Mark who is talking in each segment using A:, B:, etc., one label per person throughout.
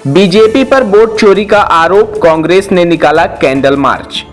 A: BJP पर vote चोरी का आरोप, कांग्रेस ने निकाला कैंडल मार्च।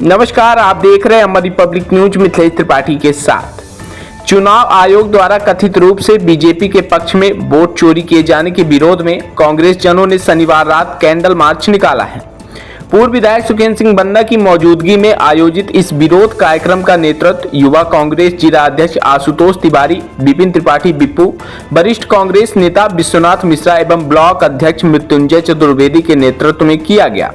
A: नमस्कार, आप देख रहे हैं अमर रिपब्लिक न्यूज मिथिलेश त्रिपाठी के साथ। चुनाव आयोग द्वारा कथित रूप से बीजेपी के पक्ष में वोट चोरी किए जाने के विरोध में कांग्रेस जनों ने शनिवार रात कैंडल मार्च निकाला है। पूर्व विधायक सुखेंद्र सिंह बंदा की मौजूदगी में आयोजित इस विरोध कार्यक्रम का नेतृत्व युवा कांग्रेस जिला अध्यक्ष आशुतोष तिवारी, विपिन त्रिपाठी बिप्पू, वरिष्ठ कांग्रेस नेता विश्वनाथ मिश्रा एवं ब्लॉक अध्यक्ष मृत्युंजय चतुर्वेदी के नेतृत्व में किया गया।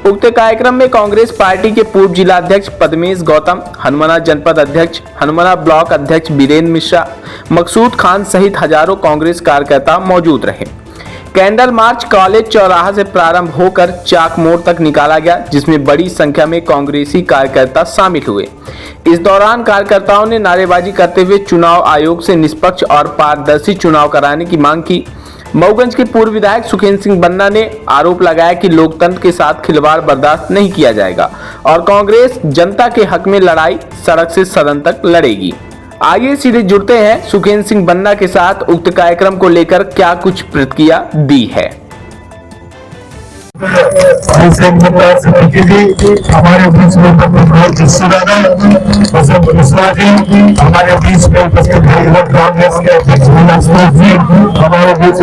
A: उक्त कार्यक्रम में कांग्रेस पार्टी के पूर्व जिला अध्यक्ष पद्मेश गौतम, हनुमाना जनपद अध्यक्ष, हनुमाना ब्लॉक अध्यक्ष वीरेंद्र मिश्रा, मकसूद खान सहित हजारों कांग्रेस कार्यकर्ता मौजूद रहे। कैंडल मार्च कॉलेज चौराहा से प्रारंभ होकर चाक मोड़ तक निकाला गया, जिसमें बड़ी संख्या में कांग्रेसी कार्यकर्ता शामिल हुए। इस दौरान कार्यकर्ताओं ने नारेबाजी करते हुए चुनाव आयोग से निष्पक्ष और पारदर्शी चुनाव कराने की मांग की। मऊगंज के पूर्व विधायक सुखेंद्र सिंह बंदा ने आरोप लगाया कि लोकतंत्र के साथ खिलवाड़ बर्दाश्त नहीं किया जाएगा और कांग्रेस जनता के हक में लड़ाई सड़क से सदन तक लड़ेगी। आइए सीधे जुड़ते हैं सुखेंद्र सिंह बंदा के साथ उक्त कार्यक्रम को लेकर क्या कुछ प्रतिक्रिया दी है।
B: हमारे बीच में हमारे बीच में उपस्थित कांग्रेस के अध्यक्ष हमारे बीच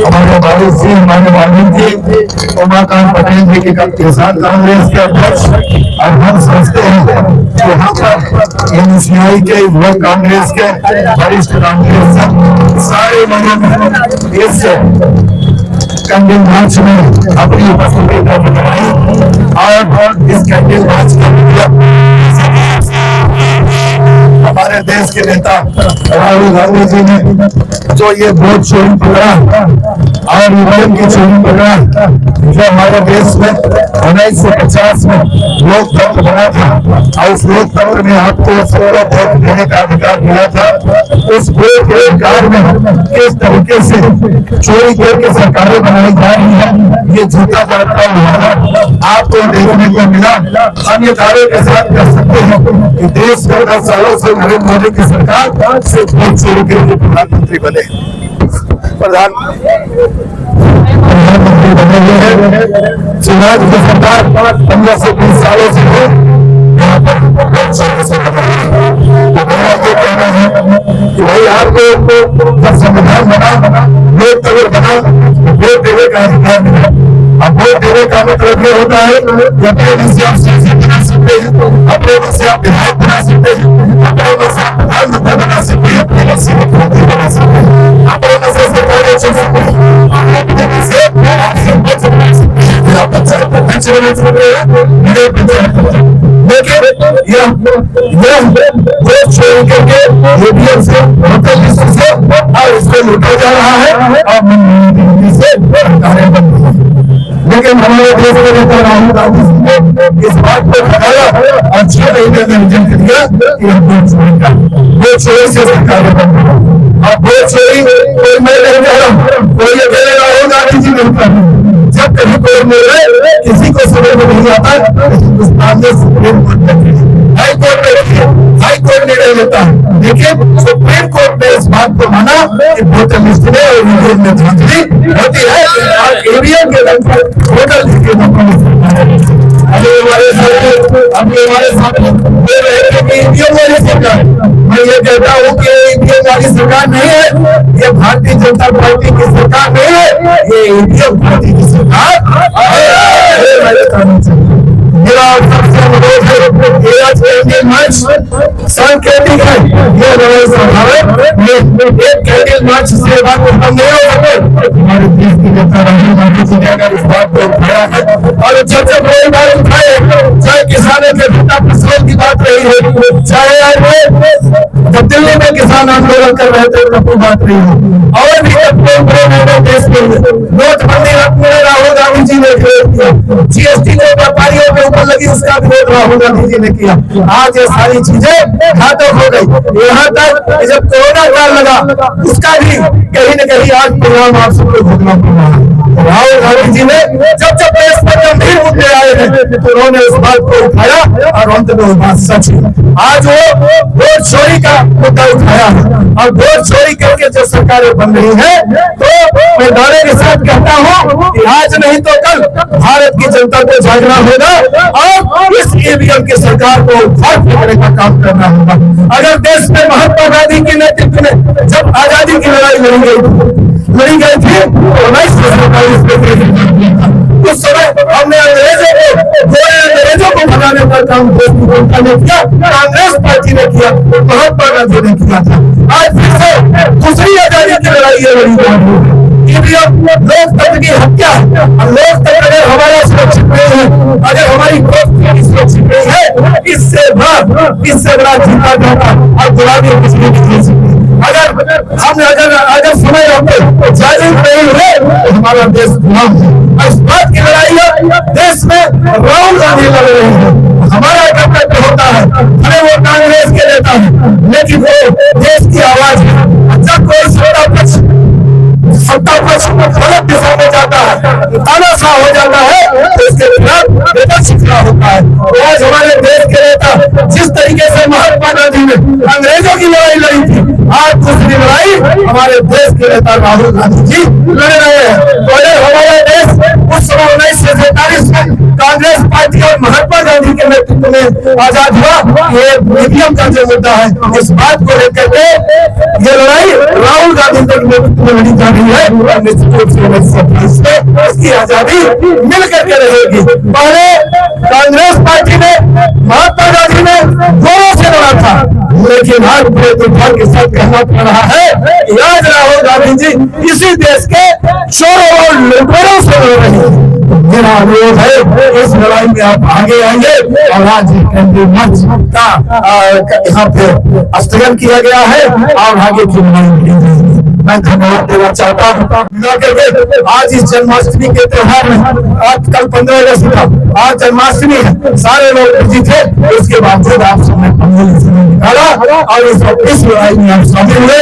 B: हमारे भाई जी, हमारे वाल्मीकि जी, उमाकांत पटेल जी के किसान कांग्रेस के अध्यक्ष। और हम समझते हैं कि यहाँ पर एनसीआई के युवा कांग्रेस के वरिष्ठ कांग्रेस सारे लोग इस कैंडल मार्च में अपनी उपस्थिति बनाई और इस कैंडल मार्च का हमारे देश के नेता राहुल गांधी जी ने जो ये वोट चोरी पकड़ा और ईवीएम की चोरी पकड़ा, जो हमारे देश में 1950 में लोकतंत्र बना था और उस लोकतंत्र में आपको सबको वोट देने का अधिकार मिला था, उस वोट के अधिकार में किस तरीके से चोरी करके सरकारें बनाई जा रही है, ये झूठा जाता हुआ आपको देखने को मिला। हम ये दावे के साथ कर सकते हैं कि देश में 10 सालों से नरेंद्र मोदी की सरकार से वोट चोरी करके प्रधानमंत्री बने शिवराज की सरकार 15 से 20 सालों से है। यहाँ पर ये कहना है कि भाई आपको जब संविधान बना, लोकतंत्र बना, वोट देने का अधिकार मिला। अब वोट देने का मतलब ये होता है कि अपने से आप सांसद बना सकते हैं, अपने से आप विधायक बना सकते हैं, अपने से आप प्रधानमंत्री बना सकते हैं, अपने से मुख्यमंत्री बना सकते हैं, अपने से सरकारें चल सकते हैं, अपने से लेकिन यह वोट चोरी करके ईवीएम से वोटर लिस्ट से और इसको लूटा जा रहा है और मनमोहन से सरकारें बन रही है। लेकिन हमारे देश के नेता राहुल गांधी ने इस बात को बताया और 6 महीने में रिजल्ट दिया कि हम वोट चोरी का वोट चोरी से सरकारें बन रही है। अब वोट चोरी कोई मैं नहीं कह रहा, कोई ये कह राहुल गांधी जी नहीं कर रहे। जब कभी कोई मिले किसी को समझ में नहीं आता, हिंदुस्तान में सुप्रीम कोर्ट में हाई कोर्ट में हाई कोर्ट निर्णय लेता है, लेकिन सुप्रीम कोर्ट ने इस बात को माना कि वोटर लिस्ट में और ईवीएम में धांधली होती है और ईवीएम के रंग पर वोटर लिस्ट के नंबर हमारे साथ ईवीएम वाली सरकार। मैं ये कहता हूँ कि ईवीएम वाली सरकार नहीं है, ये भारतीय जनता पार्टी की सरकार नहीं है, ये ईवीएम पार्टी की सरकार मेरा सबसे अनुरोध है कि आज कैंडल मार्च सांकेतिक है, ये एक कैंडल मार्च से बात को कम नहीं हो सकते। हमारे देश के नेता राहुल गांधी जी ने अगर इस बात को उठाया है और जब कोई बात उठाए, चाहे किसानों के पिता फसलों की बात रही हो, चाहे जब दिल्ली में किसान आंदोलन कर रहे थे तब कोई बात रही हो, और भी देश में नोटबंदी राहुल गांधी जी जी ने विरोध किया, जीएसटी जो व्यापारियों के ऊपर लगी उसका विरोध राहुल गांधी जी ने किया। आज ये सारी चीजें घातक हो गई। यहाँ तक कि जब कोरोना काल लगा उसका भी कहीं न कहीं आज परिणाम आप सबको भोगना पड़ रहा है। राहुल गांधी जी ने जब जब देश में गंभीर मुद्दे आए हैं तो उन्होंने उस बात को उठाया और अंत में वो बात सच है। आज वो वोट चोरी का मुद्दा उठाया है और वोट चोरी करके जो सरकारें बन रही है, तो मैं दावे के साथ कहता हूँ कि आज नहीं तो कल भारत की जनता को जागना होगा और इस ईवीएम की सरकार को उखाड़ फेंकने का काम करना होगा। अगर देश में महात्मा गांधी के नेतृत्व में जब आजादी की लड़ाई लड़ी गई थी 1947 में, उस समय हमने अंग्रेजों को भगाने का काम ने किया, कांग्रेस पार्टी ने किया, महात्मा गांधी ने किया था। आज फिर से दूसरी आजादी की लड़ाई लड़ी जा रही है। लोकतंत्र की हत्या, लोकतंत्र अगर हमारा सुरक्षित नहीं है, अगर हमारी सुरक्षित नहीं है, इससे बड़ा जीता जाता और गुलामी कुछ नहीं मिल सकती। अगर समय रहते जागरूक नहीं हुए तो हमारा देश गुलाम है। इस बात की लड़ाई देश में राहुल गांधी लड़ रहे हैं। हमारा कर्तव्य होता है, भले वो कांग्रेस के नेता है लेकिन वो देश की आवाज है। जब कोई सत्ता पक्ष गलत दिशा में जाता है, तानाशाह हो जाता है, तो इसके खिलाफ विपक्ष खड़ा होता है। तो आज हमारे देश के नेता जिस तरीके से महात्मा गांधी ने अंग्रेजों की लड़ाई लड़ी थी, आज दूसरी लड़ाई हमारे देश के नेता राहुल गांधी जी लड़ रहे हैं। तो हमारा देश उस समय 1947 में कांग्रेस पार्टी और महात्मा गांधी के नेतृत्व में आजाद हुआ। ये ईवीएम का जो मुद्दा है, इस बात को लेकर के ये लड़ाई राहुल गांधी के नेतृत्व में लड़ी जा रही है। निश्चित रूप से इसकी आजादी मिल करके रहेगी। पहले कांग्रेस पार्टी ने, महात्मा गांधी ने जोरों से लड़ा था, लेकिन आज पूरे दुर्भाग्य के साथ कहना पड़ रहा है कि आज राहुल गांधी जी इसी देश के चोरों और लुटेरों से लड़ रहे हैं। मेरा अनुरोध है इस लड़ाई में आप आगे आएंगे और आज केंद्रीय मंच का यहाँ पे स्थगन किया गया है और आगे की लड़ाई मैं धन्यवाद देना चाहता हूँ। आज इस जन्माष्टमी के त्योहार में, आज कल 15 अगस्त था, आज जन्माष्टमी है, सारे लोग बिजी थे, उसके बावजूद आप सबने निकाला और इस लड़ाई में आप शामिल हुए।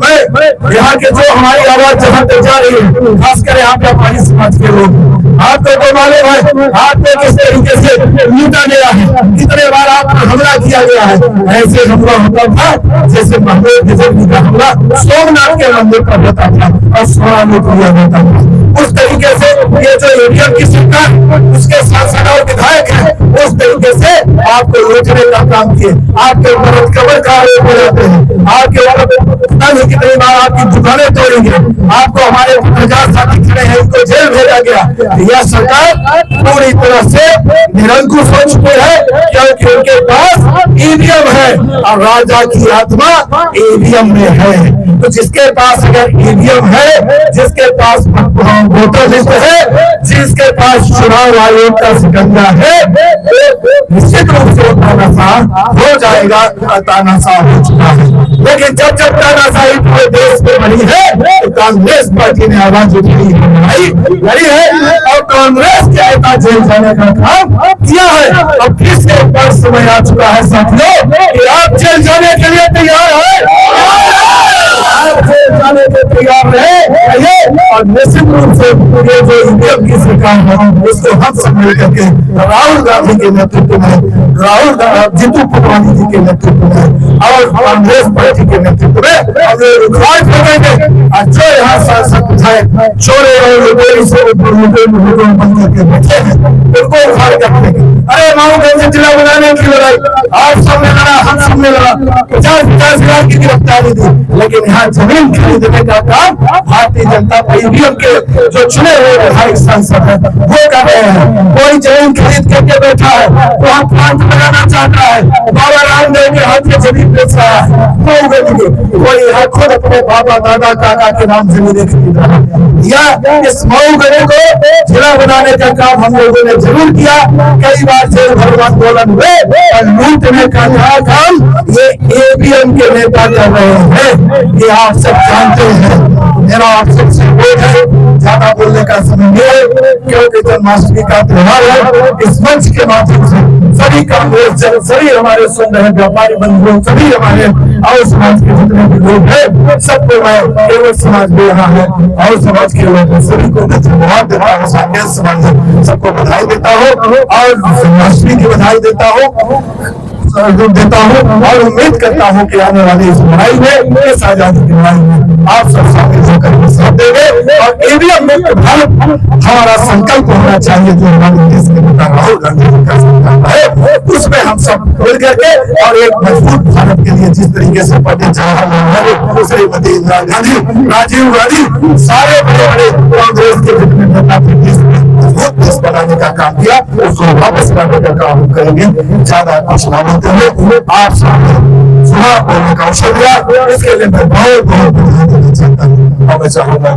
B: मैं यहाँ के जो हमारी आवाज जहाँ तक जा रही है, खासकर यहाँ पे हमारी समाज के लोग, आपको तो मालूम है हाथ में किस तरीके से लूटा गया है, कितने बार आप पर हमला किया गया है। ऐसे हमला होता था जैसे महमूद गजनवी का हमला सोमनाथ के मंदिर पर होता था और सोना लूट लिया जाता था। उस तरीके से ये जो ईवीएम की सरकार, उसके सांसद और विधायक है, उस तरीके से आपको लूटने का काम किए, आपके ऊपर कबर का आरोप लगाते हैं, आपके ऊपर पता नहीं कितनी बार आपकी दुकानें तोड़ेंगे, आपको हमारे 50 साथी खड़े हैं उनको जेल भेजा गया। यह सरकार पूरी तरह से निरंकुश हो चुकी है क्योंकि उनके पास ईवीएम है और राजा की आत्मा ईवीएम में है। तो जिसके पास अगर ईवीएम है, जिसके पास वोटर लिस्ट है, जिसके पास चुनाव आयोग का शिकंजा है, निश्चित रूप से तानाशाह हो जाएगा, तानाशाह हो चुका है। लेकिन जब जब तानाशाही पूरे देश में बनी है तो कांग्रेस पार्टी ने आवाज उठाई लड़ी है और कांग्रेस के नेता जेल जाने का काम किया है। अब फिर से एक बार समय आ चुका है साथियों कि आप जेल जाने के लिए तैयार है, जाने के तैयार रहे और निश्चित रूप से ये जो ईवीएम की सरकार है उसको हम सब मिल करके राहुल गांधी के नेतृत्व में, जीतू पटवारी जी के नेतृत्व में और कांग्रेस पार्टी के नेतृत्व में हम लोग उखाड़ फेंकेंगे। और जो यहाँ सांसद विधायक चोरे और लुटेरी से बन करके बैठे हैं उनको उखाड़ कर फेंकेंगे। अरे माऊगंज जिला बनाने की लड़ाई आप सबने लड़ा, हम सबने लड़ा, 50-50 हजार की गिरफ्तारी दी, लेकिन यहाँ जमीन खरीदने का काम भारतीय जनता पार्टी के जो चुने हुए विधायक सांसद है वो कर रहे हैं। कोई जमीन खरीद करके बैठा है, वहाँ प्लांट लगाना चाहता है, बाबा रामदेव के हाथ में जमीन बेच रहा है, कोई यहाँ खुद अपने बाबा दादा काका के नाम जमीन खरीद रहा है। या इस मऊ गले को जिला बनाने का काम हम लोगों ने जरूर किया, कई बार जेल भरो आंदोलन हुए और लूटने का काम ये ईवीएम के नेता कर रहे हैं, ये आप सब जानते हैं। मेरा आप सबसे वोट है ज्यादा बोलने का समय नहीं है, क्योंकि जन्माष्टमी का त्योहार है। इस मंच के माध्यम से सभी कांग्रेस जन, सभी हमारे सुन रहे व्यापारी बंधुओं, सभी हमारे और समाज के जितने भी लोग हैं, सबको मैं केवल समाज भी यहाँ है और समाज के लोग सभी को मैं धन्यवाद देता हूँ, साकेत समाज सबको बधाई देता हूँ और जन्माष्टमी की बधाई देता हूँ और उम्मीद करता हूँ कि आने वाली इस लड़ाई में, इस आजादी की लड़ाई में आप सब शामिल होकर साथ देंगे और ईवीएम मुक्त भारत हमारा संकल्प होना चाहिए, जो हमारे देश के नेता राहुल गांधी जी का संकल्प है। उसमें हम सब मिल करके और एक मजबूत भारत के लिए जिस तरीके से पंडित जवाहरलाल नेहरू, श्रीमती इंदिरा गांधी, राजीव गांधी, सारे बड़े बड़े कांग्रेस के जितने नेता थे मजबूत देश बनाने का काम किया, उसको वापस लाने का काम हम करेंगे। ज्यादा कुछ ना बोलते हुए आप सामने सुना बोलने का अवसर दिया, इसके लिए मैं बहुत बहुत धन्यवाद देना चाहता हूँ और मैं चाहूंगा